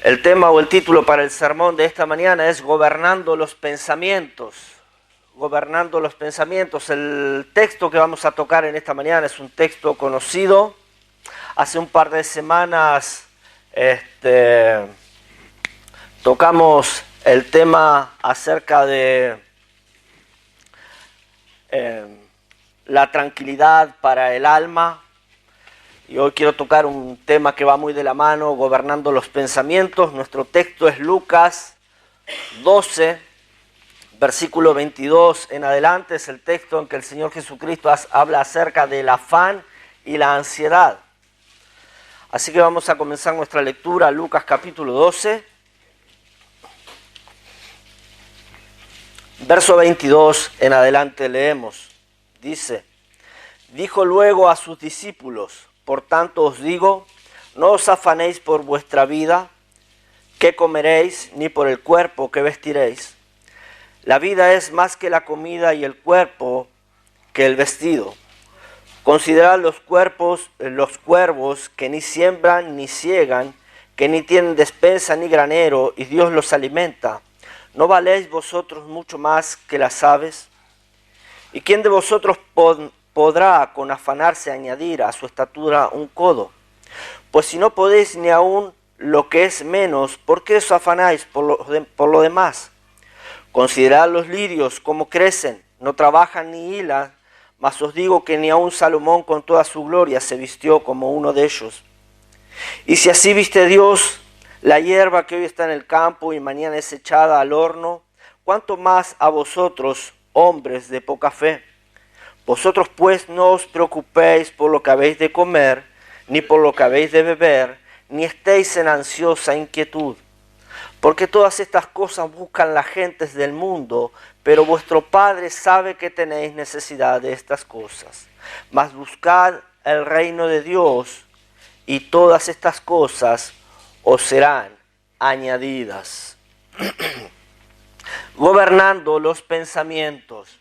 El tema o el título para el sermón de esta mañana es Gobernando los pensamientos. Gobernando los pensamientos. El texto que vamos a tocar en esta mañana es un texto conocido. Hace un par de semanas tocamos el tema acerca de la tranquilidad para el alma. Y hoy quiero tocar un tema que va muy de la mano, gobernando los pensamientos. Nuestro texto es Lucas 12, versículo 22 en adelante. Es el texto en que el Señor Jesucristo habla acerca del afán y la ansiedad. Así que vamos a comenzar nuestra lectura, Lucas capítulo 12. Verso 22 en adelante leemos. Dice, dijo luego a sus discípulos: por tanto os digo, no os afanéis por vuestra vida, qué comeréis, ni por el cuerpo, qué vestiréis. La vida es más que la comida y el cuerpo que el vestido. Considerad los cuervos que ni siembran ni siegan, que ni tienen despensa ni granero, y Dios los alimenta. ¿No valéis vosotros mucho más que las aves? ¿Y quién de vosotros podrá con afanarse añadir a su estatura un codo? Pues si no podéis ni aun lo que es menos, ¿por qué os afanáis por lo demás? Considerad los lirios cómo crecen, no trabajan ni hilan, mas os digo que ni aun Salomón con toda su gloria se vistió como uno de ellos. Y si así viste Dios la hierba que hoy está en el campo y mañana es echada al horno, ¿cuánto más a vosotros, hombres de poca fe? Vosotros pues no os preocupéis por lo que habéis de comer, ni por lo que habéis de beber, ni estéis en ansiosa inquietud. Porque todas estas cosas buscan las gentes del mundo, pero vuestro Padre sabe que tenéis necesidad de estas cosas. Mas buscad el reino de Dios, y todas estas cosas os serán añadidas. Gobernando los pensamientos.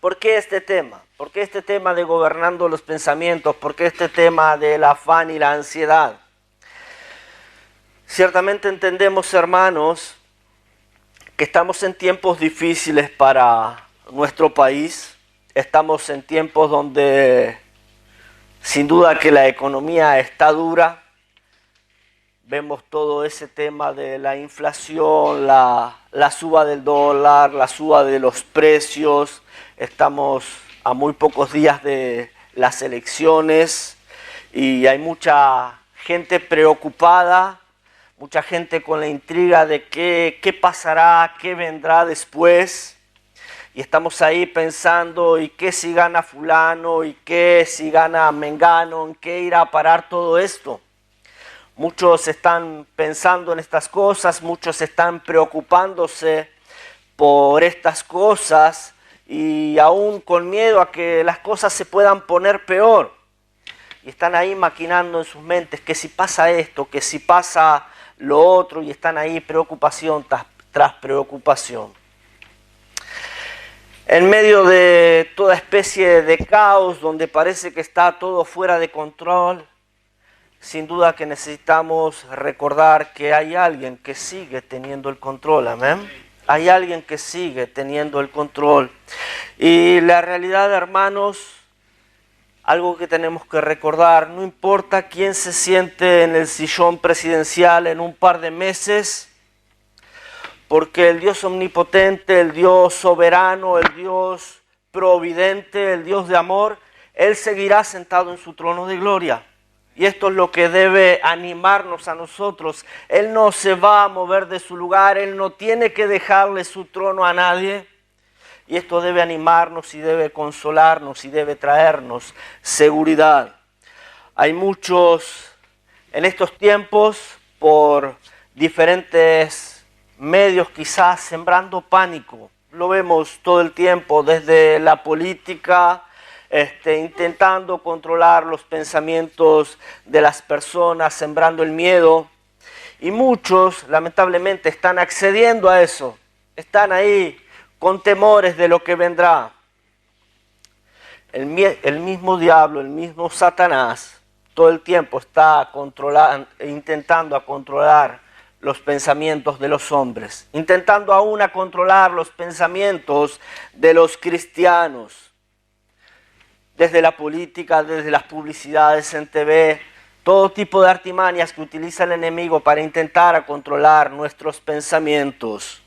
¿Por qué este tema? ¿Por qué este tema de gobernando los pensamientos? ¿Por qué este tema del afán y la ansiedad? Ciertamente entendemos, hermanos, que estamos en tiempos difíciles para nuestro país. Estamos en tiempos donde sin duda que la economía está dura. Vemos todo ese tema de la inflación, la suba del dólar, la suba de los precios. Estamos a muy pocos días de las elecciones y hay mucha gente preocupada, mucha gente con la intriga de qué pasará, qué vendrá después. Y estamos ahí pensando, ¿y qué si gana fulano? ¿Y qué si gana mengano? ¿En qué irá a parar todo esto? Muchos están pensando en estas cosas, muchos están preocupándose por estas cosas y aún con miedo a que las cosas se puedan poner peor. Y están ahí maquinando en sus mentes que si pasa esto, que si pasa lo otro, y están ahí preocupación tras preocupación. En medio de toda especie de caos donde parece que está todo fuera de control, sin duda que necesitamos recordar que hay alguien que sigue teniendo el control, amén. Hay alguien que sigue teniendo el control. Y la realidad, hermanos, algo que tenemos que recordar, no importa quién se siente en el sillón presidencial en un par de meses, porque el Dios omnipotente, el Dios soberano, el Dios providente, el Dios de amor, Él seguirá sentado en su trono de gloria. Y esto es lo que debe animarnos a nosotros. Él no se va a mover de su lugar, Él no tiene que dejarle su trono a nadie. Y esto debe animarnos y debe consolarnos y debe traernos seguridad. Hay muchos en estos tiempos, por diferentes medios quizás, sembrando pánico. Lo vemos todo el tiempo, desde la política, intentando controlar los pensamientos de las personas, sembrando el miedo. Y muchos, lamentablemente, están accediendo a eso. Están ahí con temores de lo que vendrá. El mismo diablo, el mismo Satanás, todo el tiempo está intentando controlar los pensamientos de los hombres, intentando aún controlar los pensamientos de los cristianos, desde la política, desde las publicidades en TV, todo tipo de artimañas que utiliza el enemigo para intentar controlar nuestros pensamientos.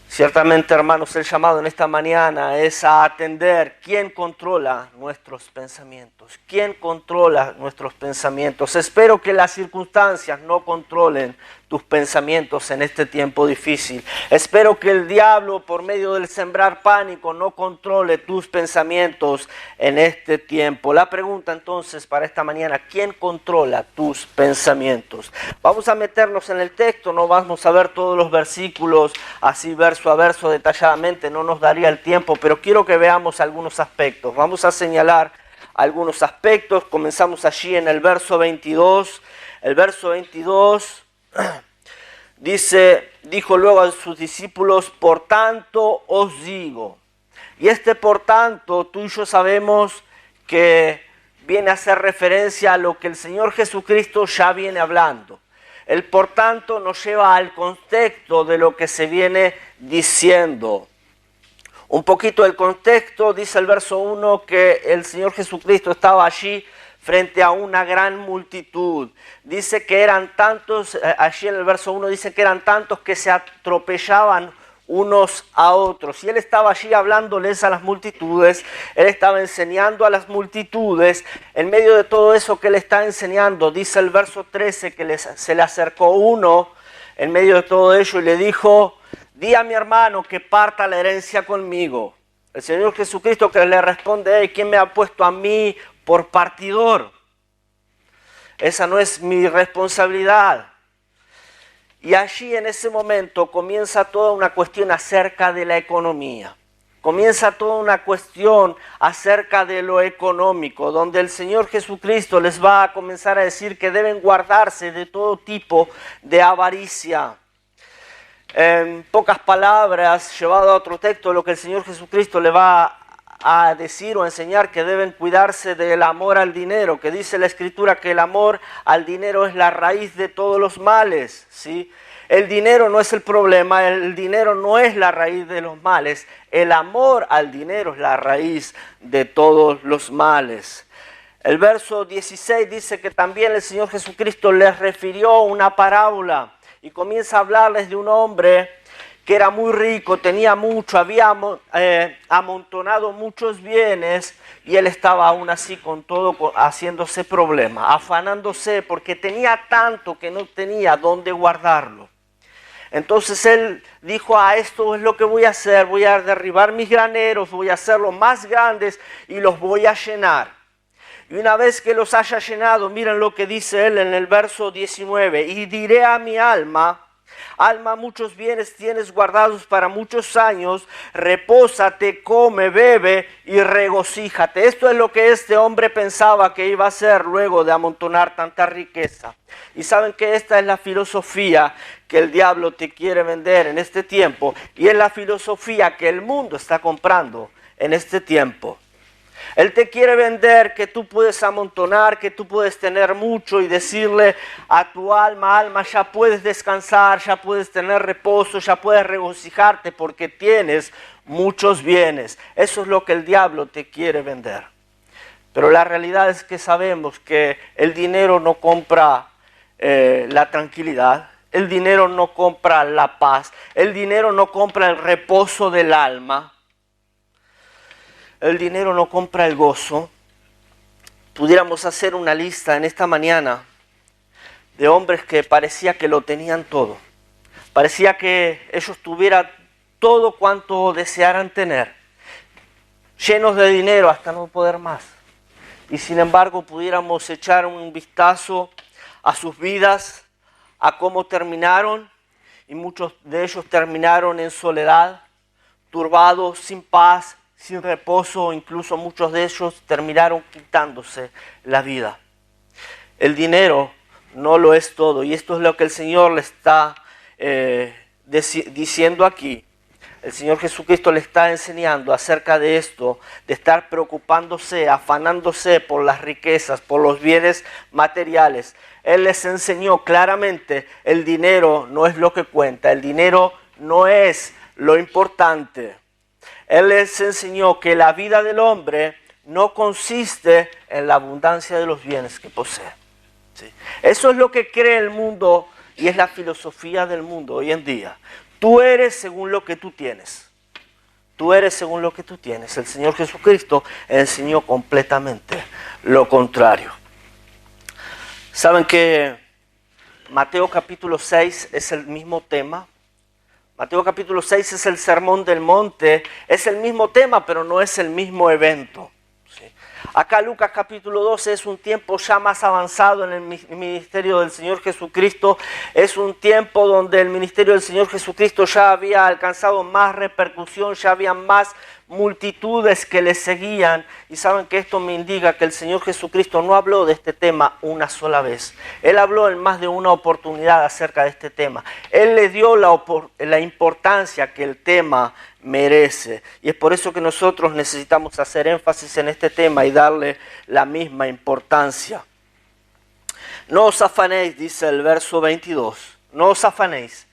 Ciertamente, hermanos, el llamado en esta mañana es a atender quién controla nuestros pensamientos. ¿Quién controla nuestros pensamientos? Espero que las circunstancias no controlen tus pensamientos en este tiempo difícil. Espero que el diablo, por medio del sembrar pánico, no controle tus pensamientos en este tiempo. La pregunta entonces para esta mañana, ¿quién controla tus pensamientos? Vamos a meternos en el texto, no vamos a ver todos los versículos así verso a verso detalladamente, no nos daría el tiempo, pero quiero que veamos algunos aspectos. Vamos a señalar algunos aspectos. Comenzamos allí en el verso 22. El verso 22 dice, dijo luego a sus discípulos, por tanto os digo. Y este por tanto, tú y yo sabemos que viene a hacer referencia a lo que el Señor Jesucristo ya viene hablando. El por tanto nos lleva al contexto de lo que se viene diciendo. Un poquito del contexto, dice el verso 1 que el Señor Jesucristo estaba allí frente a una gran multitud. Dice que eran tantos, allí en el verso 1 dice que eran tantos que se atropellaban unos a otros. Y él estaba allí hablándoles a las multitudes, él estaba enseñando a las multitudes. En medio de todo eso que él está enseñando, dice el verso 13 que se le acercó uno en medio de todo ello y le dijo, di a mi hermano que parta la herencia conmigo. El Señor Jesucristo que le responde, ¿quién me ha puesto a mí por partidor? Esa no es mi responsabilidad. Y allí en ese momento comienza toda una cuestión acerca de la economía. Comienza toda una cuestión acerca de lo económico, donde el Señor Jesucristo les va a comenzar a decir que deben guardarse de todo tipo de avaricia. En pocas palabras, llevado a otro texto, lo que el Señor Jesucristo le va a decir o enseñar que deben cuidarse del amor al dinero, que dice la Escritura que el amor al dinero es la raíz de todos los males, ¿sí? El dinero no es el problema, el dinero no es la raíz de los males, el amor al dinero es la raíz de todos los males. El verso 16 dice que también el Señor Jesucristo les refirió una parábola y comienza a hablarles de un hombre que era muy rico, tenía mucho, había amontonado muchos bienes y él estaba aún así con todo haciéndose problema, afanándose porque tenía tanto que no tenía dónde guardarlo. Entonces él dijo, esto es lo que voy a hacer, voy a derribar mis graneros, voy a hacerlos más grandes y los voy a llenar. Y una vez que los haya llenado, miren lo que dice él en el verso 19, y diré a mi alma, alma, muchos bienes tienes guardados para muchos años, repósate, come, bebe y regocíjate. Esto es lo que este hombre pensaba que iba a hacer luego de amontonar tanta riqueza. Y saben que esta es la filosofía que el diablo te quiere vender en este tiempo, y es la filosofía que el mundo está comprando en este tiempo. Él te quiere vender que tú puedes amontonar, que tú puedes tener mucho y decirle a tu alma, alma, ya puedes descansar, ya puedes tener reposo, ya puedes regocijarte porque tienes muchos bienes. Eso es lo que el diablo te quiere vender. Pero la realidad es que sabemos que el dinero no compra la tranquilidad, el dinero no compra la paz, el dinero no compra el reposo del alma. El dinero no compra el gozo. Pudiéramos hacer una lista en esta mañana de hombres que parecía que lo tenían todo. Parecía que ellos tuvieran todo cuanto desearan tener. Llenos de dinero hasta no poder más. Y sin embargo pudiéramos echar un vistazo a sus vidas, a cómo terminaron. Y muchos de ellos terminaron en soledad, turbados, sin paz, sin reposo, incluso muchos de ellos terminaron quitándose la vida. El dinero no lo es todo, y esto es lo que el Señor le está diciendo aquí. El Señor Jesucristo le está enseñando acerca de esto, de estar preocupándose, afanándose por las riquezas, por los bienes materiales. Él les enseñó claramente, el dinero no es lo que cuenta, el dinero no es lo importante. Él les enseñó que la vida del hombre no consiste en la abundancia de los bienes que posee. ¿Sí? Eso es lo que cree el mundo y es la filosofía del mundo hoy en día. Tú eres según lo que tú tienes. Tú eres según lo que tú tienes. El Señor Jesucristo enseñó completamente lo contrario. ¿Saben que Mateo capítulo 6 es el mismo tema? Mateo capítulo 6 es el sermón del monte, es el mismo tema, pero no es el mismo evento. ¿Sí? Acá Lucas capítulo 12 es un tiempo ya más avanzado en el ministerio del Señor Jesucristo. Es un tiempo donde el ministerio del Señor Jesucristo ya había alcanzado más repercusión, ya había más multitudes que le seguían. Y saben que esto me indica que el Señor Jesucristo no habló de este tema una sola vez. Él habló en más de una oportunidad acerca de este tema. Él le dio la importancia que el tema merece. Y es por eso que nosotros necesitamos hacer énfasis en este tema y darle la misma importancia. No os afanéis, dice el verso 22. No os afanéis.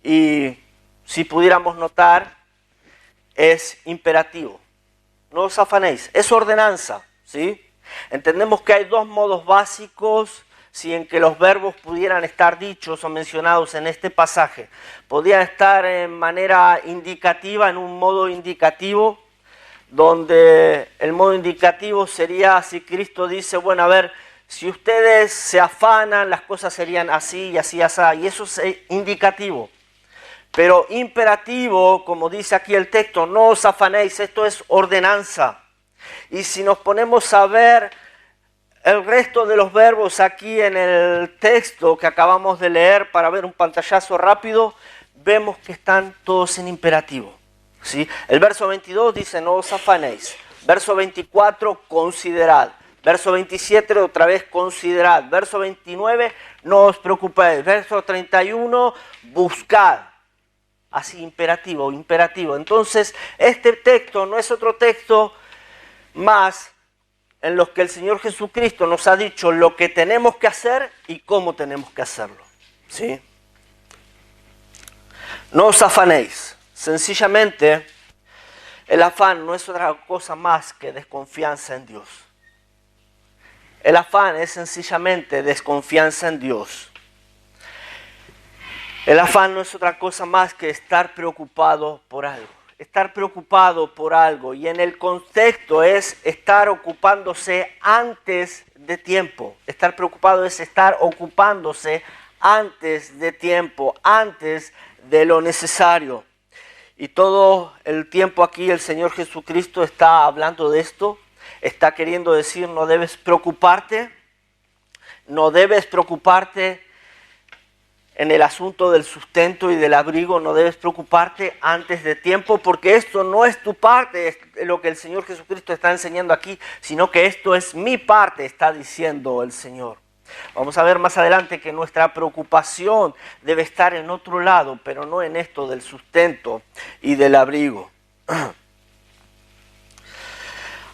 Y si pudiéramos notar, es imperativo. No os afanéis. Es ordenanza, ¿sí? Entendemos que hay dos modos básicos, ¿sí?, en que los verbos pudieran estar dichos o mencionados en este pasaje. Podían estar en manera indicativa, en un modo indicativo, donde el modo indicativo sería si Cristo dice, bueno, a ver, si ustedes se afanan, las cosas serían así y así, así, y eso es indicativo. Pero imperativo, como dice aquí el texto, no os afanéis, esto es ordenanza. Y si nos ponemos a ver el resto de los verbos aquí en el texto que acabamos de leer para ver un pantallazo rápido, vemos que están todos en imperativo. ¿Sí? El verso 22 dice no os afanéis. Verso 24, considerad. Verso 27, otra vez considerad. Verso 29, no os preocupéis. Verso 31, buscad. Así, imperativo, imperativo. Entonces, este texto no es otro texto más en los que el Señor Jesucristo nos ha dicho lo que tenemos que hacer y cómo tenemos que hacerlo. ¿Sí? No os afanéis. Sencillamente, el afán no es otra cosa más que desconfianza en Dios. El afán es sencillamente desconfianza en Dios. El afán no es otra cosa más que estar preocupado por algo. Estar preocupado por algo. Y en el contexto es estar ocupándose antes de tiempo. Estar preocupado es estar ocupándose antes de tiempo, antes de lo necesario. Y todo el tiempo aquí el Señor Jesucristo está hablando de esto. Está queriendo decir, no debes preocuparte. No debes preocuparte en el asunto del sustento y del abrigo, no debes preocuparte antes de tiempo, porque esto no es tu parte, es lo que el Señor Jesucristo está enseñando aquí, sino que esto es mi parte, está diciendo el Señor. Vamos a ver más adelante que nuestra preocupación debe estar en otro lado, pero no en esto del sustento y del abrigo.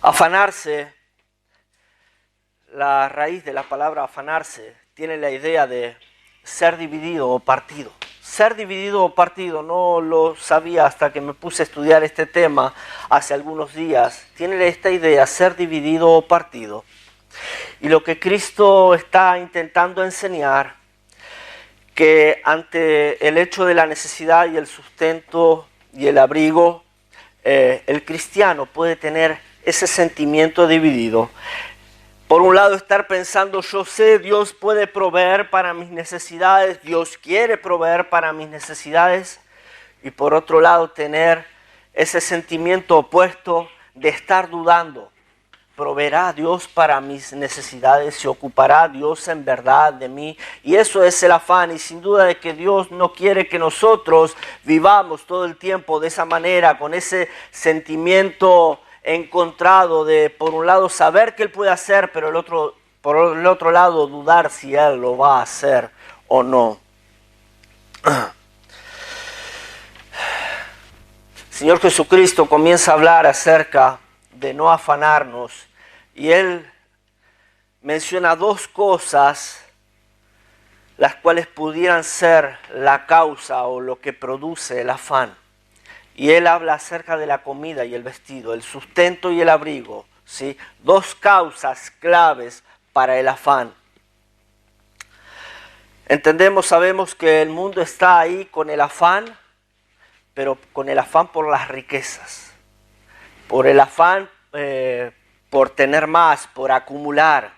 Afanarse, la raíz de la palabra afanarse, tiene la idea de ser dividido o partido. Ser dividido o partido, no lo sabía hasta que me puse a estudiar este tema hace algunos días. Tiene esta idea, ser dividido o partido. Y lo que Cristo está intentando enseñar, que ante el hecho de la necesidad y el sustento y el abrigo, el cristiano puede tener ese sentimiento dividido. Por un lado estar pensando, yo sé, Dios puede proveer para mis necesidades, Dios quiere proveer para mis necesidades. Y por otro lado tener ese sentimiento opuesto de estar dudando. ¿Proveerá Dios para mis necesidades? ¿Se ocupará Dios en verdad de mí? Y eso es el afán, y sin duda de que Dios no quiere que nosotros vivamos todo el tiempo de esa manera, con ese sentimiento encontrado de, por un lado, saber que Él puede hacer, pero por el otro lado, dudar si Él lo va a hacer o no. Señor Jesucristo comienza a hablar acerca de no afanarnos y Él menciona dos cosas las cuales pudieran ser la causa o lo que produce el afán. Y Él habla acerca de la comida y el vestido, el sustento y el abrigo, ¿sí? Dos causas claves para el afán. Entendemos, sabemos que el mundo está ahí con el afán, pero con el afán por las riquezas, por el afán por tener más, por acumular.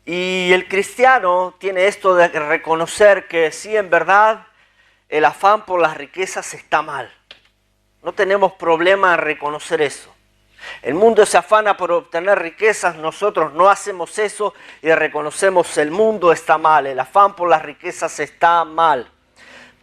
Y el cristiano tiene esto de reconocer que sí, en verdad, el afán por las riquezas está mal. No tenemos problema en reconocer eso. El mundo se afana por obtener riquezas, nosotros no hacemos eso y reconocemos el mundo está mal, el afán por las riquezas está mal.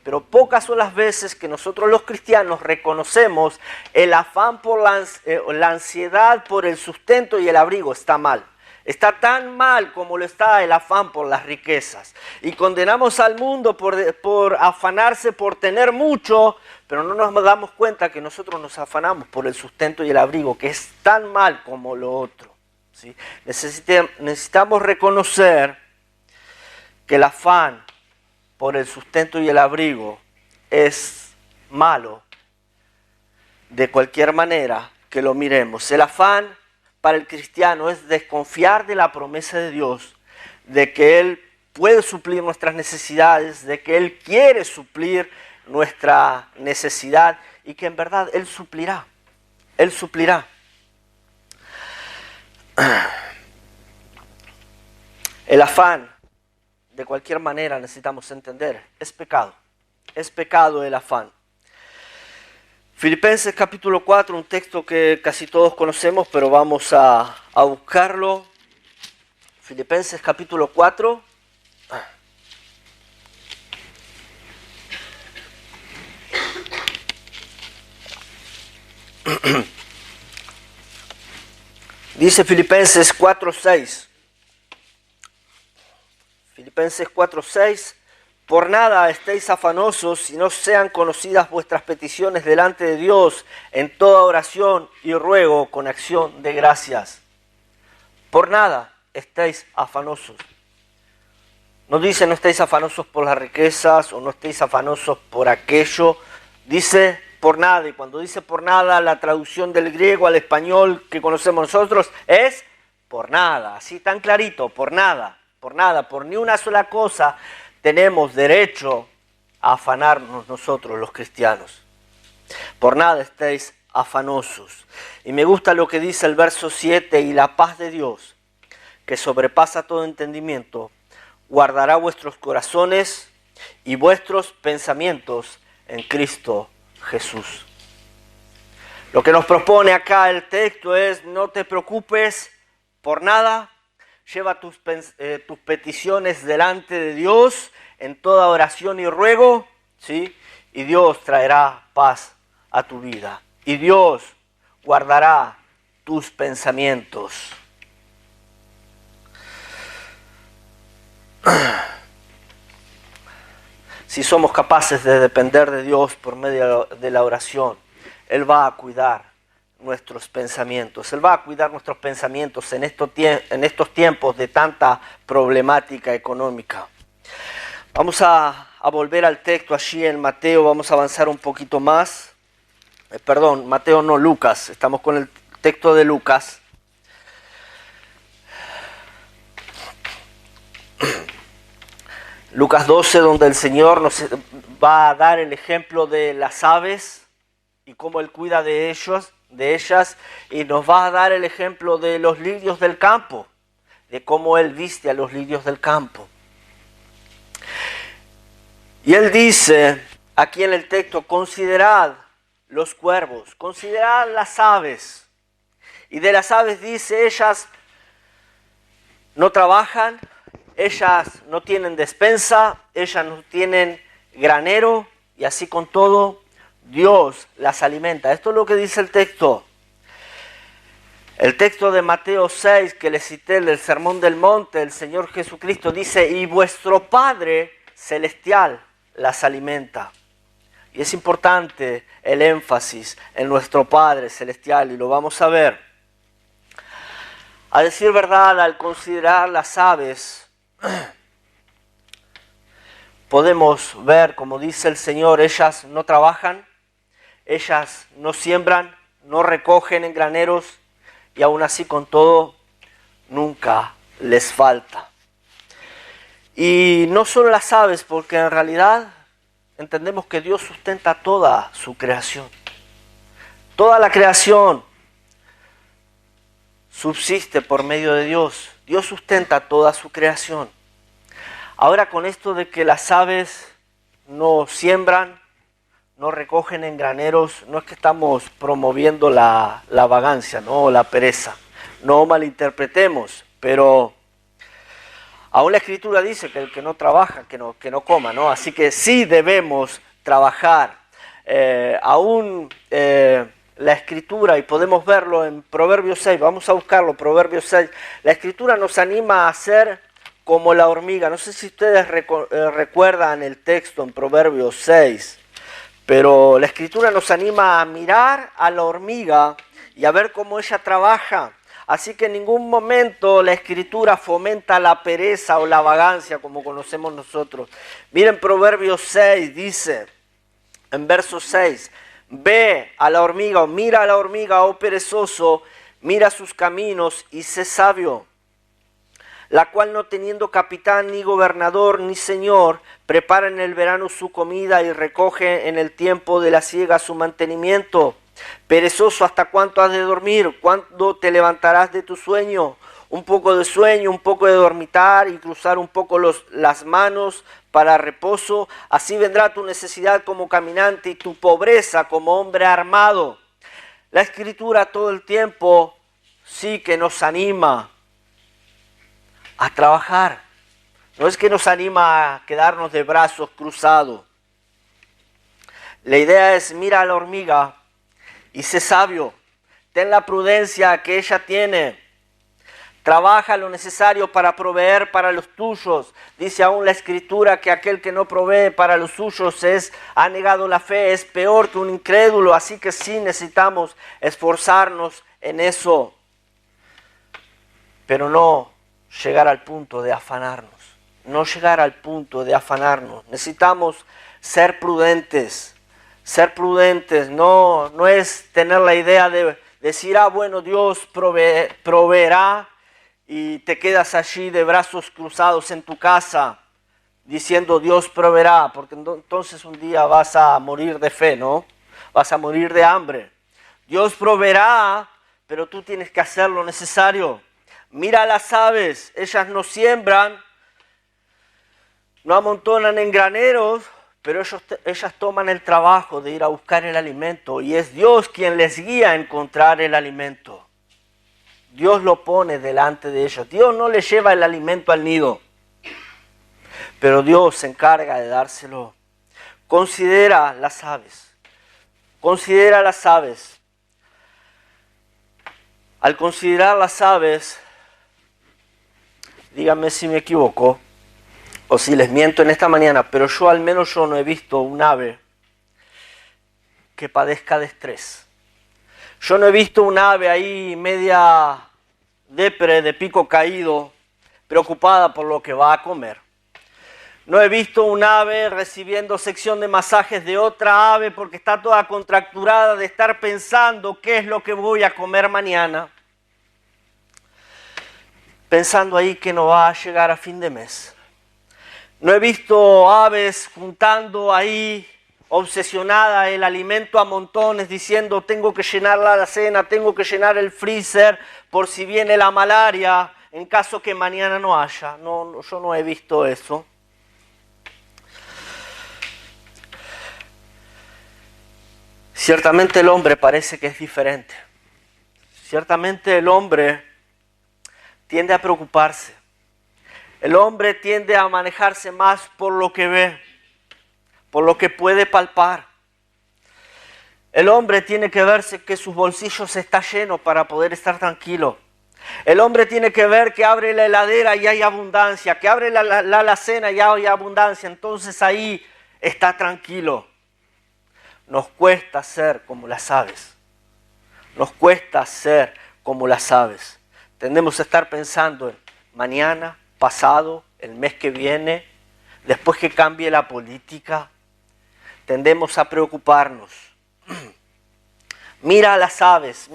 Pero pocas son las veces que nosotros los cristianos reconocemos el afán por la ansiedad por el sustento y el abrigo está mal. Está tan mal como lo está el afán por las riquezas. Y condenamos al mundo por afanarse por tener mucho, pero no nos damos cuenta que nosotros nos afanamos por el sustento y el abrigo, que es tan mal como lo otro, ¿sí? Necesitamos reconocer que el afán por el sustento y el abrigo es malo de cualquier manera que lo miremos. El afán para el cristiano es desconfiar de la promesa de Dios, de que Él puede suplir nuestras necesidades, de que Él quiere suplir nuestra necesidad y que en verdad Él suplirá. Él suplirá. El afán, de cualquier manera necesitamos entender, es pecado. Es pecado el afán. Filipenses capítulo 4, un texto que casi todos conocemos, pero vamos a buscarlo. Filipenses capítulo 4. Dice Filipenses 4:6. Filipenses 4:6. Por nada estéis afanosos, si no sean conocidas vuestras peticiones delante de Dios en toda oración y ruego con acción de gracias. Por nada estéis afanosos. No dice no estéis afanosos por las riquezas o no estéis afanosos por aquello. Dice por nada. Y cuando dice por nada, la traducción del griego al español que conocemos nosotros es por nada. Así tan clarito, por nada, por ni una sola cosa. Tenemos derecho a afanarnos nosotros los cristianos. Por nada estéis afanosos. Y me gusta lo que dice el verso 7, y la paz de Dios, que sobrepasa todo entendimiento, guardará vuestros corazones y vuestros pensamientos en Cristo Jesús. Lo que nos propone acá el texto es: no te preocupes por nada. Lleva tus peticiones delante de Dios en toda oración y ruego, ¿sí? Y Dios traerá paz a tu vida. Y Dios guardará tus pensamientos. Si somos capaces de depender de Dios por medio de la oración, Él va a cuidar nuestros pensamientos. Él va a cuidar nuestros pensamientos en estos tiempos de tanta problemática económica. Vamos a volver al texto allí en Mateo, vamos a avanzar un poquito más. Mateo no, Lucas. Estamos con el texto de Lucas. Lucas 12, donde el Señor nos va a dar el ejemplo de las aves y cómo Él cuida de ellas, y nos va a dar el ejemplo de los lirios del campo, de cómo Él viste a los lirios del campo. Y Él dice aquí en el texto: considerad los cuervos, considerad las aves. Y de las aves dice: ellas no trabajan, ellas no tienen despensa, ellas no tienen granero, y así con todo Dios las alimenta. Esto es lo que dice el texto. El texto de Mateo 6 que les cité del Sermón del Monte, el Señor Jesucristo dice: y vuestro Padre Celestial las alimenta. Y es importante el énfasis en nuestro Padre Celestial y lo vamos a ver. A decir verdad, al considerar las aves, podemos ver, como dice el Señor, ellas no trabajan, ellas no siembran, no recogen en graneros y aún así con todo nunca les falta. Y no solo las aves, porque en realidad entendemos que Dios sustenta toda su creación. Toda la creación subsiste por medio de Dios. Dios sustenta toda su creación. Ahora con esto de que las aves no siembran, no recogen en graneros, no es que estamos promoviendo la vagancia, ¿no? La pereza. No malinterpretemos, pero aún la Escritura dice que el que no trabaja, que no coma, ¿no? Así que sí debemos trabajar. La Escritura, y podemos verlo en Proverbios 6, vamos a buscarlo, Proverbios 6. La Escritura nos anima a ser como la hormiga. No sé si ustedes recuerdan el texto en Proverbios 6, pero la Escritura nos anima a mirar a la hormiga y a ver cómo ella trabaja. Así que en ningún momento la Escritura fomenta la pereza o la vagancia como conocemos nosotros. Miren Proverbios 6, dice en verso 6, ve a la hormiga o mira a la hormiga, oh perezoso, mira sus caminos y sé sabio, la cual no teniendo capitán, ni gobernador, ni señor, prepara en el verano su comida y recoge en el tiempo de la siega su mantenimiento. Perezoso, ¿hasta cuánto has de dormir? ¿Cuándo te levantarás de tu sueño? Un poco de sueño, un poco de dormitar y cruzar un poco las manos para reposo. Así vendrá tu necesidad como caminante y tu pobreza como hombre armado. La Escritura todo el tiempo sí que nos anima a trabajar. No es que nos anima a quedarnos de brazos cruzados. La idea es mira a la hormiga y sé sabio. Ten la prudencia que ella tiene. Trabaja lo necesario para proveer para los tuyos. Dice aún la Escritura que aquel que no provee para los suyos ha negado la fe, es peor que un incrédulo. Así que sí necesitamos esforzarnos en eso. Pero no llegar al punto de afanarnos. No llegar al punto de afanarnos. Necesitamos ser prudentes. Ser prudentes no es tener la idea de decir, bueno, Dios proveerá, y te quedas allí de brazos cruzados en tu casa diciendo Dios proveerá, porque entonces un día vas a morir de fe, ¿no? Vas a morir de hambre. Dios proveerá, pero tú tienes que hacer lo necesario. Mira a las aves, ellas no siembran, no amontonan en graneros, pero ellas toman el trabajo de ir a buscar el alimento y es Dios quien les guía a encontrar el alimento. Dios lo pone delante de ellos. Dios no les lleva el alimento al nido, pero Dios se encarga de dárselo. Considera las aves. Considera las aves. Al considerar las aves, díganme si me equivoco o si les miento en esta mañana, pero al menos yo no he visto un ave que padezca de estrés. Yo no he visto un ave ahí media depre, de pico caído, preocupada por lo que va a comer. No he visto un ave recibiendo sección de masajes de otra ave porque está toda contracturada de estar pensando qué es lo que voy a comer mañana. Pensando ahí que no va a llegar a fin de mes. No he visto aves juntando ahí obsesionada el alimento a montones, diciendo tengo que llenar la alacena, tengo que llenar el freezer por si viene la malaria, en caso que mañana no haya. No, yo no he visto eso. Ciertamente el hombre parece que es diferente. Ciertamente el hombre tiende a preocuparse. El hombre tiende a manejarse más por lo que ve, por lo que puede palpar. El hombre tiene que verse que sus bolsillos están llenos para poder estar tranquilo. El hombre tiene que ver que abre la heladera y hay abundancia, que abre la alacena y hay abundancia, entonces ahí está tranquilo. nos cuesta ser como las aves. Nos cuesta ser como las aves. Tendemos a estar pensando en mañana, pasado, el mes que viene, después que cambie la política. Tendemos a preocuparnos. Mira a las aves,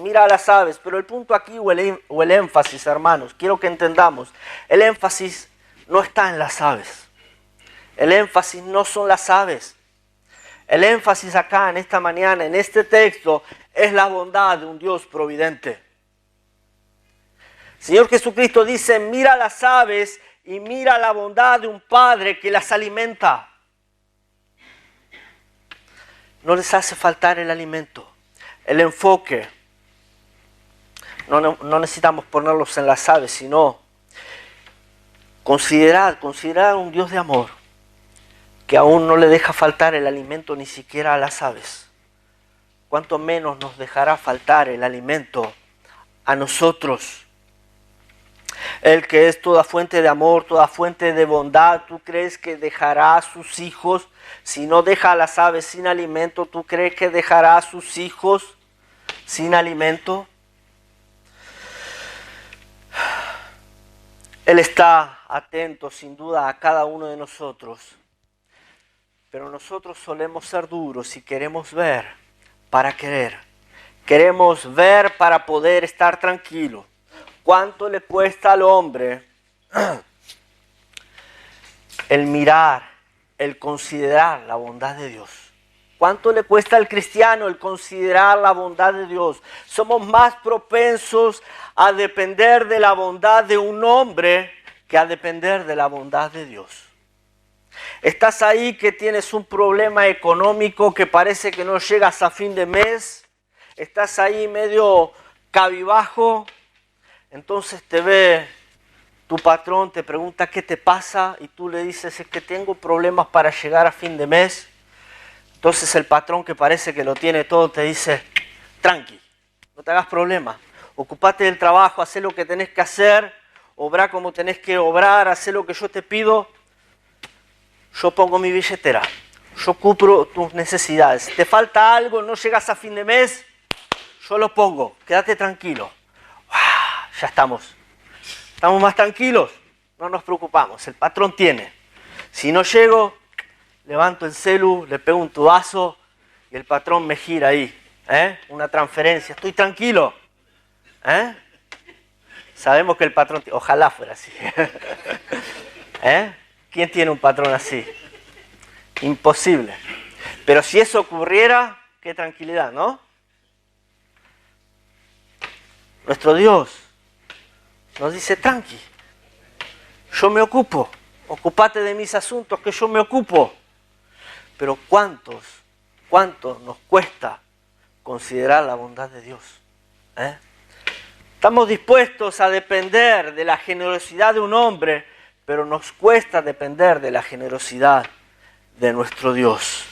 pero el punto aquí o el énfasis, hermanos, quiero que entendamos, el énfasis no está en las aves. El énfasis no son las aves. El énfasis acá en esta mañana, en este texto, es la bondad de un Dios providente. Señor Jesucristo dice, mira las aves y mira la bondad de un Padre que las alimenta. No les hace faltar el alimento. El enfoque, no necesitamos ponerlos en las aves, sino considerar un Dios de amor que aún no le deja faltar el alimento ni siquiera a las aves. ¿Cuánto menos nos dejará faltar el alimento a nosotros? El que es toda fuente de amor, toda fuente de bondad, ¿tú crees que dejará a sus hijos? Si no deja a las aves sin alimento, ¿tú crees que dejará a sus hijos sin alimento? Él está atento sin duda a cada uno de nosotros, pero nosotros solemos ser duros y queremos ver para querer. Queremos ver para poder estar tranquilo. ¿Cuánto le cuesta al hombre el mirar, el considerar la bondad de Dios? ¿Cuánto le cuesta al cristiano el considerar la bondad de Dios? Somos más propensos a depender de la bondad de un hombre que a depender de la bondad de Dios. Estás ahí que tienes un problema económico que parece que no llegas a fin de mes. Estás ahí medio cabizbajo. Entonces te ve tu patrón, te pregunta qué te pasa y tú le dices es que tengo problemas para llegar a fin de mes. Entonces el patrón que parece que lo tiene todo te dice, tranqui, no te hagas problema, ocupate del trabajo, haz lo que tenés que hacer, obrá como tenés que obrar, haz lo que yo te pido, yo pongo mi billetera, yo cubro tus necesidades. ¿Te falta algo, no llegas a fin de mes? Yo lo pongo, quédate tranquilo. Ya estamos más tranquilos, no nos preocupamos, el patrón tiene. Si no llego, levanto el celu, le pego un tubazo y el patrón me gira ahí, una transferencia, estoy tranquilo. Sabemos que el patrón, ojalá fuera así. ¿Quién tiene un patrón así? Imposible. Pero si eso ocurriera, qué tranquilidad, ¿no? Nuestro Dios nos dice, tranqui, yo me ocupo, ocupate de mis asuntos que yo me ocupo. Pero ¿cuánto nos cuesta considerar la bondad de Dios? Estamos dispuestos a depender de la generosidad de un hombre, pero nos cuesta depender de la generosidad de nuestro Dios.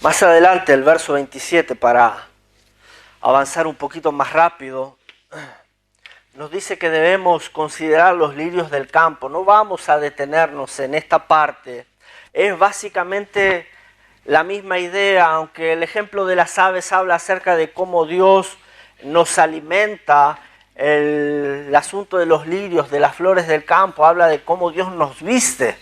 Más adelante, el verso 27, para avanzar un poquito más rápido, nos dice que debemos considerar los lirios del campo. No vamos a detenernos en esta parte. Es básicamente la misma idea, aunque el ejemplo de las aves habla acerca de cómo Dios nos alimenta. El asunto de los lirios, de las flores del campo, habla de cómo Dios nos viste.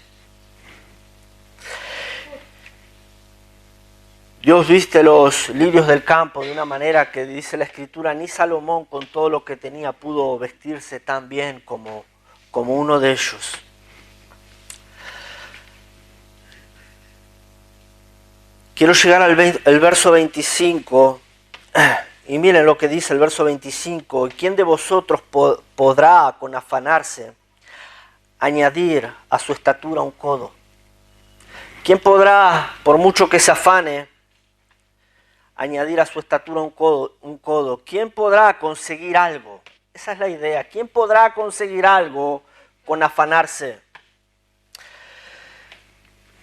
Dios viste los lirios del campo de una manera que dice la Escritura, ni Salomón con todo lo que tenía pudo vestirse tan bien como uno de ellos. Quiero llegar al verso 25 y miren lo que dice el verso 25. ¿Quién de vosotros podrá con afanarse añadir a su estatura un codo? ¿Quién podrá, por mucho que se afane, añadir a su estatura un codo? ¿Quién podrá conseguir algo? Esa es la idea. ¿Quién podrá conseguir algo con afanarse?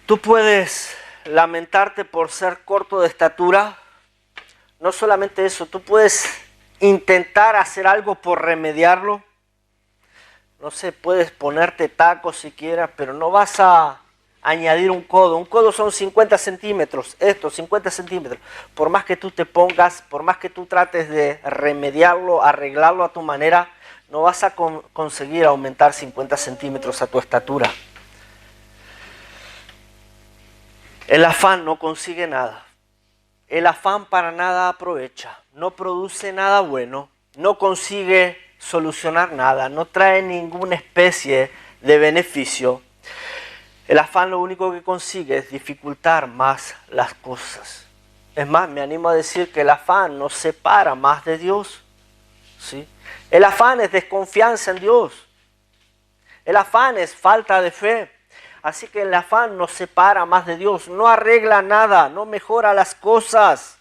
Tú puedes lamentarte por ser corto de estatura. No solamente eso, tú puedes intentar hacer algo por remediarlo. No sé, puedes ponerte tacos si quieras, pero no vas a añadir un codo. Un codo son 50 centímetros, esto, 50 centímetros. Por más que tú te pongas, por más que tú trates de remediarlo, arreglarlo a tu manera, no vas a conseguir aumentar 50 centímetros a tu estatura. El afán no consigue nada. El afán para nada aprovecha, no produce nada bueno, no consigue solucionar nada, no trae ninguna especie de beneficio. El afán lo único que consigue es dificultar más las cosas. Es más, me animo a decir que el afán nos separa más de Dios, ¿sí? El afán es desconfianza en Dios. El afán es falta de fe. Así que el afán nos separa más de Dios, no arregla nada, no mejora las cosas.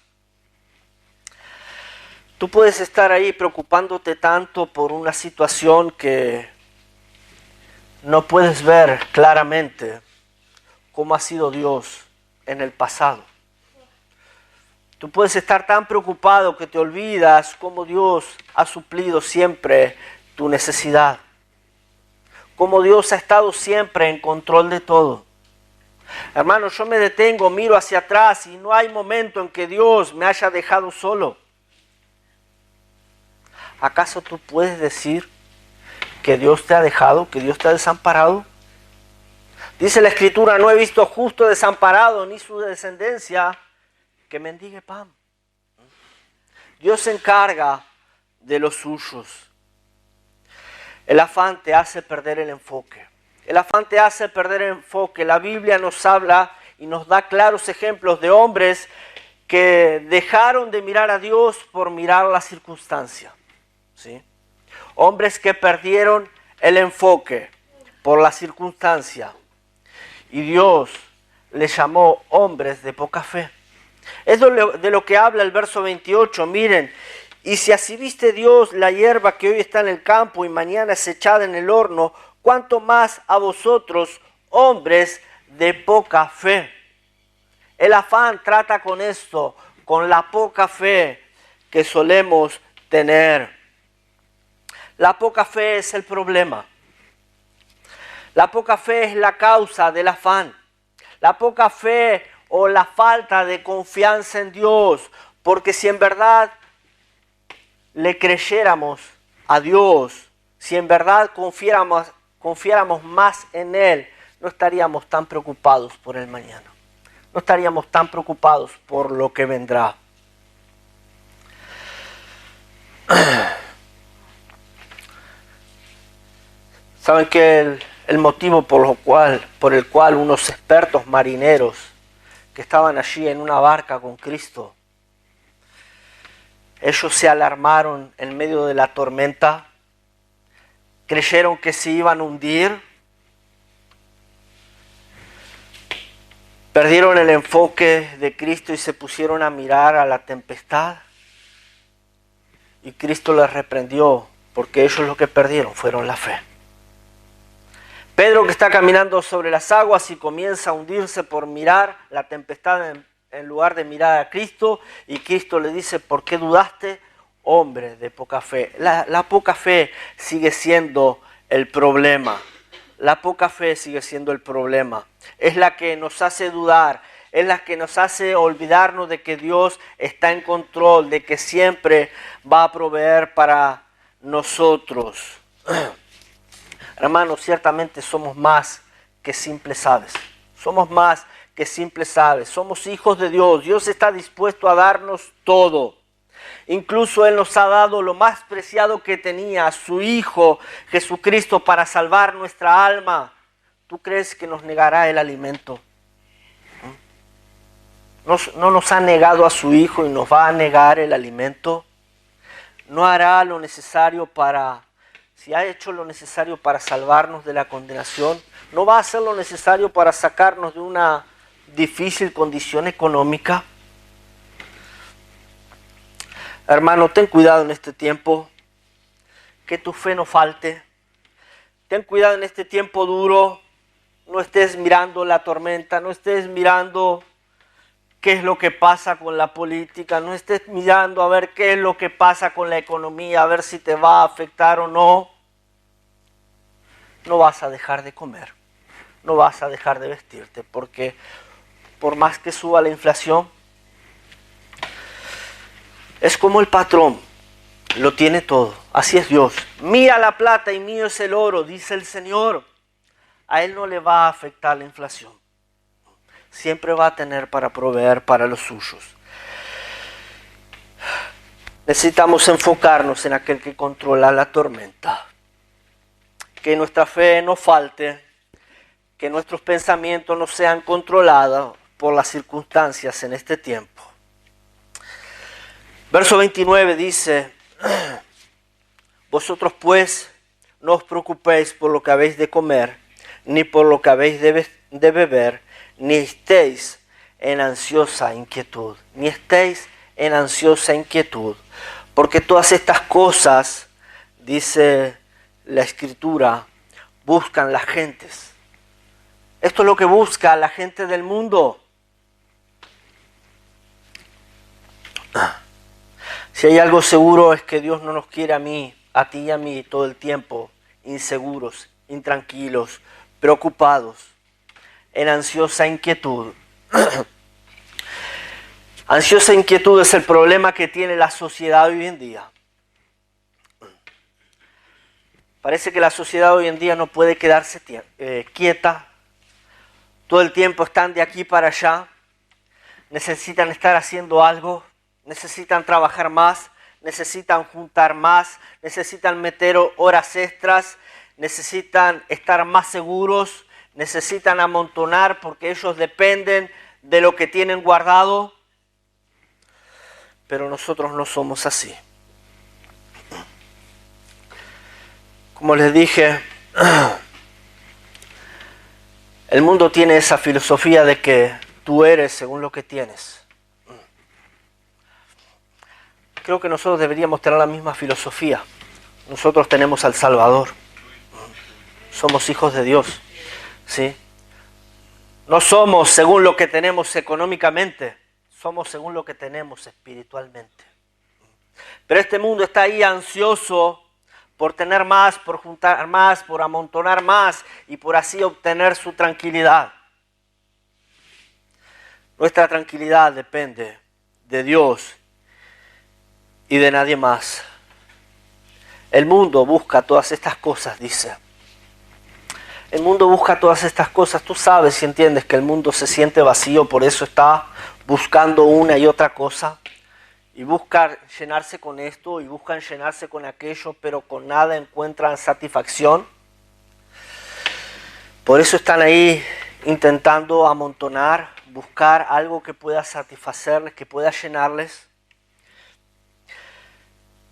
Tú puedes estar ahí preocupándote tanto por una situación que no puedes ver claramente cómo ha sido Dios en el pasado. Tú puedes estar tan preocupado que te olvidas cómo Dios ha suplido siempre tu necesidad. Cómo Dios ha estado siempre en control de todo. Hermano, yo me detengo, miro hacia atrás y no hay momento en que Dios me haya dejado solo. ¿Acaso tú puedes decir que Dios te ha dejado, que Dios te ha desamparado? Dice la Escritura, no he visto justo desamparado ni su descendencia que mendigue pan. Dios se encarga de los suyos. El afán te hace perder el enfoque. El afán te hace perder el enfoque. La Biblia nos habla y nos da claros ejemplos de hombres que dejaron de mirar a Dios por mirar la circunstancia, ¿sí? Hombres que perdieron el enfoque por la circunstancia. Y Dios les llamó hombres de poca fe. Es de lo que habla el verso 28. Miren. Y si así viste Dios la hierba que hoy está en el campo y mañana es echada en el horno, ¿cuánto más a vosotros, hombres de poca fe? El afán trata con esto, con la poca fe que solemos tener. La poca fe es el problema. La poca fe es la causa del afán. La poca fe o la falta de confianza en Dios, porque si en verdad le creyéramos a Dios, si en verdad confiáramos más en Él, no estaríamos tan preocupados por el mañana. No estaríamos tan preocupados por lo que vendrá. ¿Saben que el motivo por el cual unos expertos marineros que estaban allí en una barca con Cristo, ellos se alarmaron en medio de la tormenta, creyeron que se iban a hundir, perdieron el enfoque de Cristo y se pusieron a mirar a la tempestad? Y Cristo les reprendió, porque ellos lo que perdieron fueron la fe. Pedro, que está caminando sobre las aguas y comienza a hundirse por mirar la tempestad en lugar de mirar a Cristo, y Cristo le dice, ¿por qué dudaste, hombre de poca fe? La poca fe sigue siendo el problema. La poca fe sigue siendo el problema. Es la que nos hace dudar, es la que nos hace olvidarnos de que Dios está en control, de que siempre va a proveer para nosotros. Hermanos, ciertamente somos más que simples aves. Somos más que simples aves. Somos hijos de Dios. Dios está dispuesto a darnos todo. Incluso Él nos ha dado lo más preciado que tenía, a su Hijo Jesucristo, para salvar nuestra alma. ¿Tú crees que nos negará el alimento? ¿No nos ha negado a su Hijo y nos va a negar el alimento? ¿No hará lo necesario para... Si ha hecho lo necesario para salvarnos de la condenación, ¿no va a hacer lo necesario para sacarnos de una difícil condición económica? Hermano, ten cuidado en este tiempo, que tu fe no falte. Ten cuidado en este tiempo duro, no estés mirando la tormenta, no estés mirando qué es lo que pasa con la política, no estés mirando a ver qué es lo que pasa con la economía, a ver si te va a afectar o no. No vas a dejar de comer, no vas a dejar de vestirte, porque por más que suba la inflación, es como el patrón, lo tiene todo. Así es Dios. Mía la plata y mío es el oro, dice el Señor. A Él no le va a afectar la inflación. Siempre va a tener para proveer para los suyos. Necesitamos enfocarnos en aquel que controla la tormenta. Que nuestra fe no falte, que nuestros pensamientos no sean controlados por las circunstancias en este tiempo. Verso 29 dice: vosotros pues no os preocupéis por lo que habéis de comer, ni por lo que habéis de beber, ni estéis en ansiosa inquietud, ni estéis en ansiosa inquietud, porque todas estas cosas, dice la Escritura, buscan las gentes. Esto es lo que busca la gente del mundo. Si hay algo seguro es que Dios no nos quiere a ti y a mí todo el tiempo inseguros, intranquilos, preocupados, en ansiosa inquietud. Ansiosa inquietud es el problema que tiene la sociedad hoy en día. Parece que la sociedad hoy en día no puede quedarse quieta. Todo el tiempo están de aquí para allá. Necesitan estar haciendo algo. Necesitan trabajar más. Necesitan juntar más. Necesitan meter horas extras. Necesitan estar más seguros. Necesitan amontonar porque ellos dependen de lo que tienen guardado. Pero nosotros no somos así. Como les dije, el mundo tiene esa filosofía de que tú eres según lo que tienes. Creo que nosotros deberíamos tener la misma filosofía. Nosotros tenemos al Salvador. Somos hijos de Dios, ¿sí? No somos según lo que tenemos económicamente, somos según lo que tenemos espiritualmente. Pero este mundo está ahí ansioso por tener más, por juntar más, por amontonar más y por así obtener su tranquilidad. Nuestra tranquilidad depende de Dios y de nadie más. El mundo busca todas estas cosas, dice. El mundo busca todas estas cosas. Tú sabes y entiendes que el mundo se siente vacío, por eso está buscando una y otra cosa. Y buscan llenarse con esto y buscan llenarse con aquello, pero con nada encuentran satisfacción. Por eso están ahí intentando amontonar, buscar algo que pueda satisfacerles, que pueda llenarles.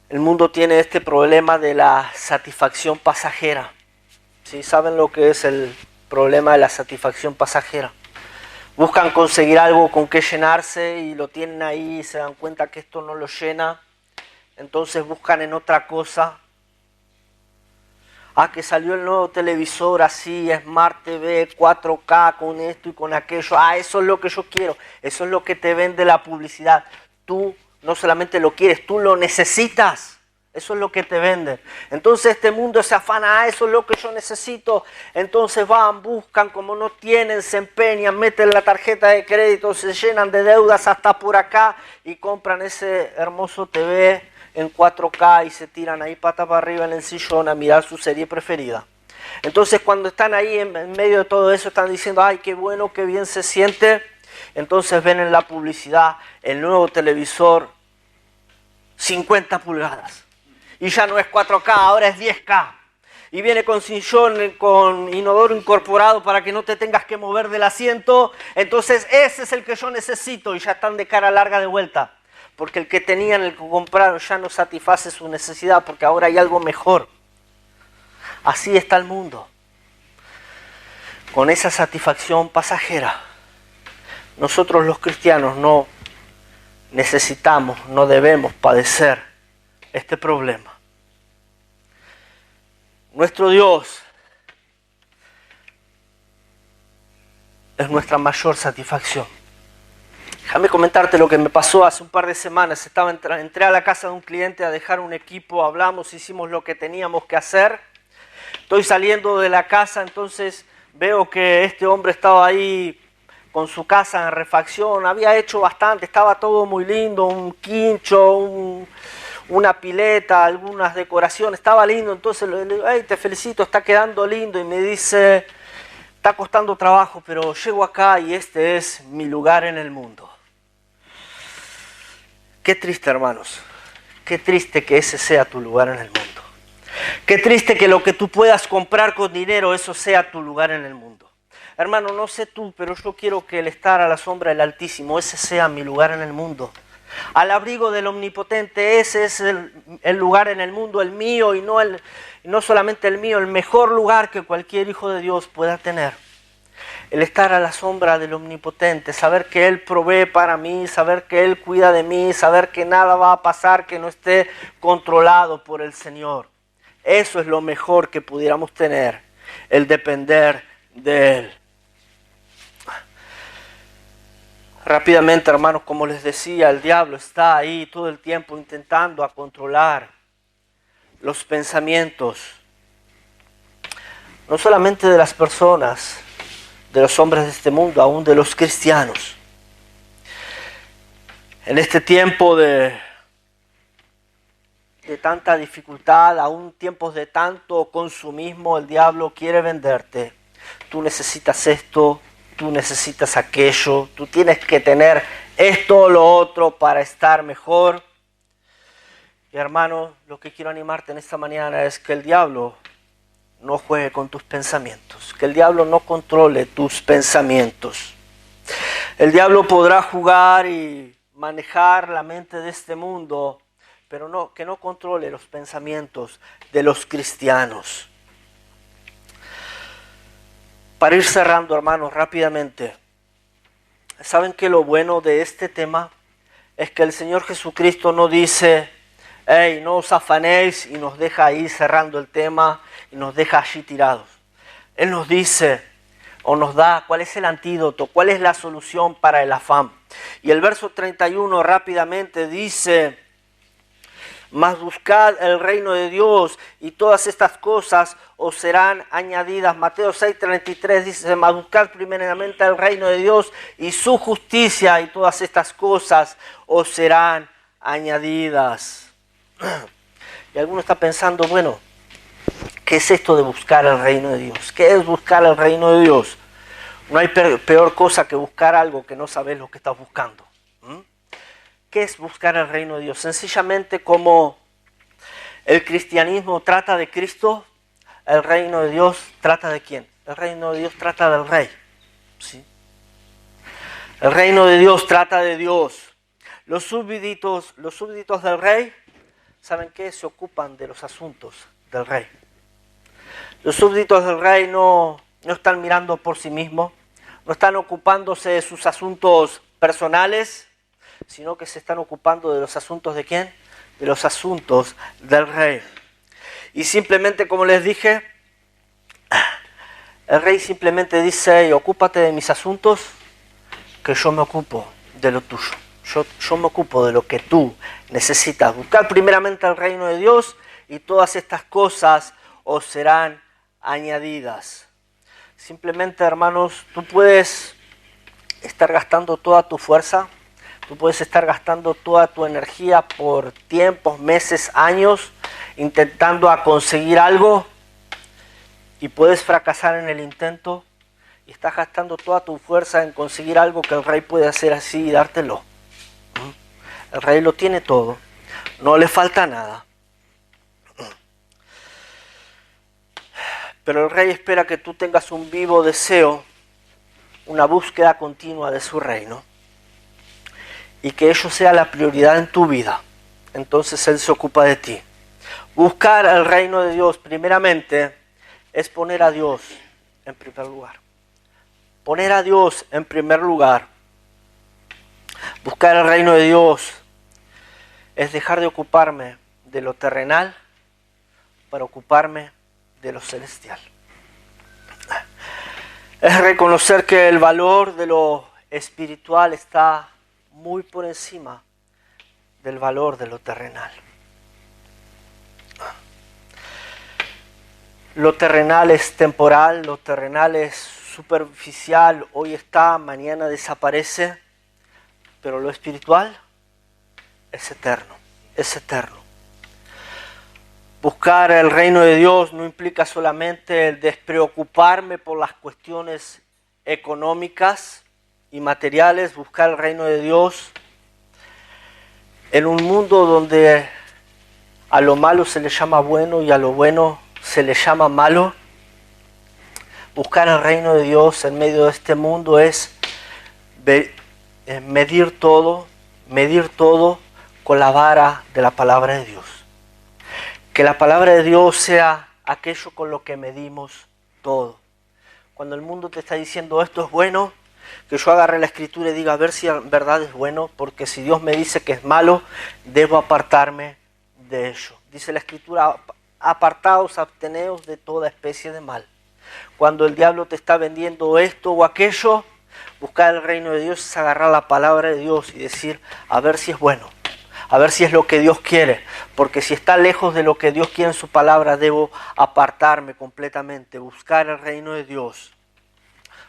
El mundo tiene este problema de la satisfacción pasajera. ¿Sí? ¿Saben lo que es el problema de la satisfacción pasajera? Buscan conseguir algo con que llenarse y lo tienen ahí y se dan cuenta que esto no lo llena. Entonces buscan en otra cosa. Ah, que salió el nuevo televisor así, Smart TV, 4K, con esto y con aquello. Ah, eso es lo que yo quiero. Eso es lo que te vende la publicidad. Tú no solamente lo quieres, tú lo necesitas. Eso es lo que te venden. Entonces este mundo se afana, ah, eso es lo que yo necesito. Entonces van, buscan, como no tienen, se empeñan, meten la tarjeta de crédito, se llenan de deudas hasta por acá y compran ese hermoso TV en 4K y se tiran ahí pata para arriba en el sillón a mirar su serie preferida. Entonces cuando están ahí en medio de todo eso están diciendo, ay, qué bueno, qué bien se siente. Entonces ven en la publicidad el nuevo televisor 50 pulgadas. Y ya no es 4K, ahora es 10K. Y viene con sillón, con inodoro incorporado para que no te tengas que mover del asiento. Entonces ese es el que yo necesito y ya están de cara larga de vuelta. Porque el que tenían, el que compraron ya no satisface su necesidad porque ahora hay algo mejor. Así está el mundo. Con esa satisfacción pasajera. Nosotros los cristianos no necesitamos, no debemos padecer este problema. Nuestro Dios es nuestra mayor satisfacción. Déjame comentarte lo que me pasó hace un par de semanas. Entré a la casa de un cliente a dejar un equipo, hablamos, hicimos lo que teníamos que hacer. Estoy saliendo de la casa, entonces veo que este hombre estaba ahí con su casa en refacción, había hecho bastante, estaba todo muy lindo, un quincho, una pileta, algunas decoraciones, estaba lindo. Entonces le digo, hey, te felicito, está quedando lindo. Y me dice, está costando trabajo, pero llego acá y este es mi lugar en el mundo. Qué triste, hermanos, qué triste que ese sea tu lugar en el mundo. Qué triste que lo que tú puedas comprar con dinero, eso sea tu lugar en el mundo. Hermano, no sé tú, pero yo quiero que el estar a la sombra del Altísimo, ese sea mi lugar en el mundo. Al abrigo del Omnipotente, ese es el lugar en el mundo, el mío, y no solamente el mío, el mejor lugar que cualquier hijo de Dios pueda tener. El estar a la sombra del Omnipotente, saber que Él provee para mí, saber que Él cuida de mí, saber que nada va a pasar que no esté controlado por el Señor. Eso es lo mejor que pudiéramos tener, el depender de Él. Rápidamente, hermanos, como les decía, el diablo está ahí todo el tiempo intentando controlar los pensamientos, no solamente de las personas, de los hombres de este mundo, aún de los cristianos. En este tiempo de tanta dificultad, aún tiempos de tanto consumismo, el diablo quiere venderte. Tú necesitas esto, tú necesitas aquello, tú tienes que tener esto o lo otro para estar mejor. Y hermano, lo que quiero animarte en esta mañana es que el diablo no juegue con tus pensamientos, que el diablo no controle tus pensamientos. El diablo podrá jugar y manejar la mente de este mundo, pero que no controle los pensamientos de los cristianos. Para ir cerrando, hermanos, rápidamente, ¿saben que lo bueno de este tema es que el Señor Jesucristo no dice, hey, no os afanéis, y nos deja ahí cerrando el tema y nos deja allí tirados? Él nos dice o nos da cuál es el antídoto, cuál es la solución para el afán. Y el verso 31 rápidamente dice, mas buscad el reino de Dios y todas estas cosas os serán añadidas. Mateo 6:33 dice, mas buscad primeramente el reino de Dios y su justicia y todas estas cosas os serán añadidas. Y alguno está pensando, bueno, ¿qué es esto de buscar el reino de Dios? ¿Qué es buscar el reino de Dios? No hay peor cosa que buscar algo que no sabes lo que estás buscando. ¿Qué es buscar el reino de Dios? Sencillamente como el cristianismo trata de Cristo, el reino de Dios trata de ¿quién? El reino de Dios trata del Rey. ¿Sí? El reino de Dios trata de Dios. Los súbditos del Rey, ¿saben qué? Se ocupan de los asuntos del Rey. Los súbditos del Rey no están mirando por sí mismos, no están ocupándose de sus asuntos personales, sino que se están ocupando de los asuntos ¿de quién? De los asuntos del Rey. Y simplemente, como les dije, el Rey simplemente dice, ocúpate de mis asuntos, que yo me ocupo de lo tuyo. Yo me ocupo de lo que tú necesitas. Buscar primeramente el reino de Dios y todas estas cosas os serán añadidas. Simplemente, hermanos, tú puedes estar gastando toda tu fuerza, tú puedes estar gastando toda tu energía por tiempos, meses, años, intentando conseguir algo y puedes fracasar en el intento y estás gastando toda tu fuerza en conseguir algo que el Rey puede hacer así y dártelo. El Rey lo tiene todo, no le falta nada. Pero el Rey espera que tú tengas un vivo deseo, una búsqueda continua de su reino y que ello sea la prioridad en tu vida. Entonces Él se ocupa de ti. Buscar el reino de Dios primeramente es poner a Dios en primer lugar. Poner a Dios en primer lugar. Buscar el reino de Dios es dejar de ocuparme de lo terrenal para ocuparme de lo celestial. Es reconocer que el valor de lo espiritual está muy por encima del valor de lo terrenal. Lo terrenal es temporal, lo terrenal es superficial, hoy está, mañana desaparece, pero lo espiritual es eterno, es eterno. Buscar el reino de Dios no implica solamente el despreocuparme por las cuestiones económicas y materiales. Buscar el reino de Dios en un mundo donde a lo malo se le llama bueno y a lo bueno se le llama malo. Buscar el reino de Dios en medio de este mundo es medir todo con la vara de la palabra de Dios. Que la palabra de Dios sea aquello con lo que medimos todo. Cuando el mundo te está diciendo esto es bueno, que yo agarre la escritura y diga a ver si en verdad es bueno, porque si Dios me dice que es malo, debo apartarme de ello. Dice la escritura, apartaos, absteneos de toda especie de mal. Cuando el diablo te está vendiendo esto o aquello, buscar el reino de Dios es agarrar la palabra de Dios y decir a ver si es bueno. A ver si es lo que Dios quiere, porque si está lejos de lo que Dios quiere en su palabra, debo apartarme completamente, buscar el reino de Dios.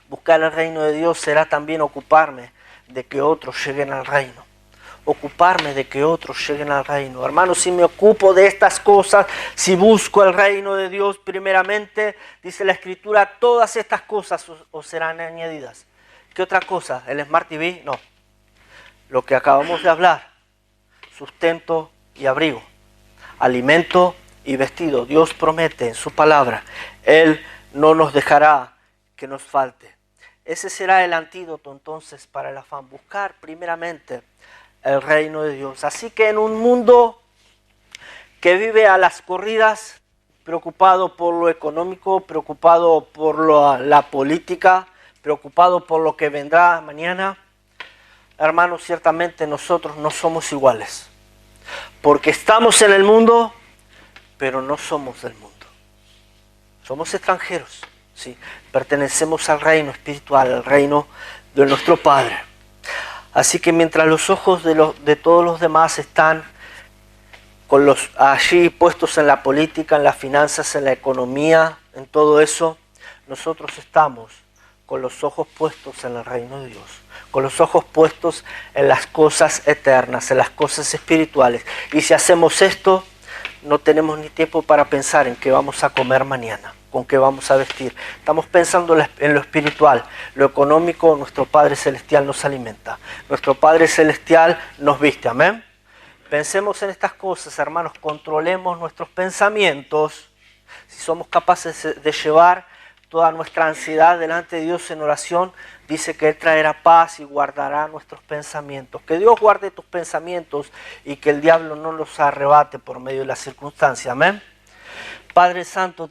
Buscar el reino de Dios será también ocuparme de que otros lleguen al reino. Ocuparme de que otros lleguen al reino. Hermanos, si me ocupo de estas cosas, si busco el reino de Dios primeramente, dice la Escritura, todas estas cosas os serán añadidas. ¿Qué otra cosa? ¿El Smart TV? No. Lo que acabamos de hablar. Sustento y abrigo, alimento y vestido. Dios promete en su palabra, Él no nos dejará que nos falte. Ese será el antídoto entonces para el afán, buscar primeramente el reino de Dios. Así que en un mundo que vive a las corridas, preocupado por lo económico, preocupado por la política, preocupado por lo que vendrá mañana, hermanos, ciertamente nosotros no somos iguales, porque estamos en el mundo, pero no somos del mundo. Somos extranjeros, ¿sí? Pertenecemos al reino espiritual, al reino de nuestro Padre. Así que mientras los ojos de todos los demás están allí puestos en la política, en las finanzas, en la economía, en todo eso, nosotros estamos con los ojos puestos en el reino de Dios, con los ojos puestos en las cosas eternas, en las cosas espirituales. Y si hacemos esto, no tenemos ni tiempo para pensar en qué vamos a comer mañana, con qué vamos a vestir. Estamos pensando en lo espiritual, lo económico. Nuestro Padre Celestial nos alimenta, nuestro Padre Celestial nos viste, amén. Pensemos en estas cosas, hermanos, controlemos nuestros pensamientos. Si somos capaces de llevar toda nuestra ansiedad delante de Dios en oración, dice que Él traerá paz y guardará nuestros pensamientos. Que Dios guarde tus pensamientos y que el diablo no los arrebate por medio de las circunstancias. Amén. Padre Santo,